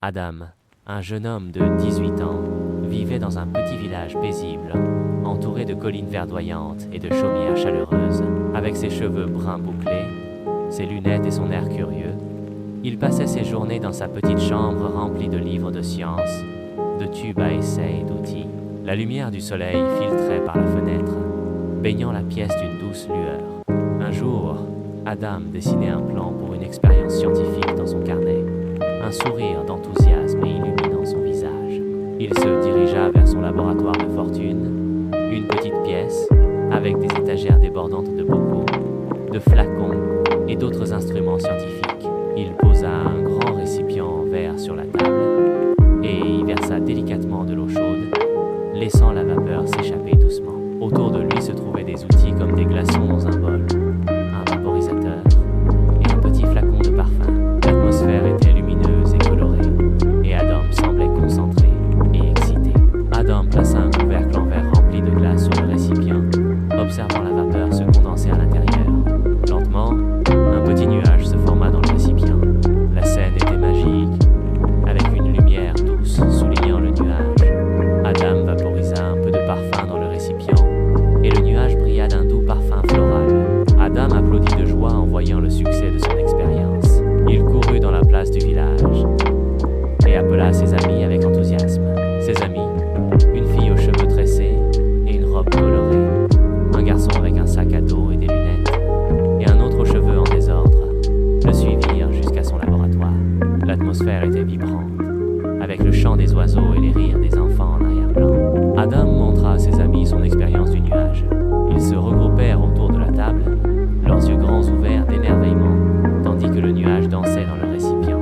Adam, un jeune homme de 18 ans, vivait dans un petit village paisible, entouré de collines verdoyantes et de chaumières chaleureuses. Avec ses cheveux bruns bouclés, ses lunettes et son air curieux, il passait ses journées dans sa petite chambre remplie de livres de science, de tubes à essai et d'outils. La lumière du soleil filtrait par la fenêtre, baignant la pièce d'une douce lueur. Un jour, Adam dessinait un plan pour une expérience scientifique dans son carnet. Un sourire d'enthousiasme illuminant son visage. Il se dirigea vers son laboratoire de fortune, une petite pièce avec des étagères débordantes de bocaux, de flacons et d'autres instruments scientifiques. Il posa un grand récipient en verre sur la table et y versa délicatement de l'eau chaude, laissant la vapeur s'échapper doucement. Autour de lui se trouvaient des outils comme des glaçons dans un bol, un vaporisateur et un petit flacon de parfum. L'atmosphère était lumineuse et colorée, et Adam semblait concentré et excité. Adam plaça un couvercle en verre rempli de glace sur le récipient, observant la vapeur se condenser à l'intérieur. Lentement, un petit nuage se forma dans le récipient. La scène était magique, avec une lumière douce soulignant le nuage. Adam vaporisa un peu de parfum dans le récipient, et le nuage brilla d'un doux parfum floral. Adam applaudit de joie en voyant le succès de son expérience. Il courut dans la place du village et appela ses amis avec enthousiasme. Ses amis, une fille aux cheveux tressés et une robe colorée, un garçon avec un sac à dos et des lunettes, et un autre aux cheveux en désordre, le suivirent jusqu'à son laboratoire. L'atmosphère était vibrante, avec le chant des oiseaux et les rires des enfants en arrière-plan. Adam montra à ses amis son expérience du nuage. Ils se regroupèrent autour de la table, leurs yeux grands ouverts d'émerveillement, tandis que le nuage dansait dans le récipient.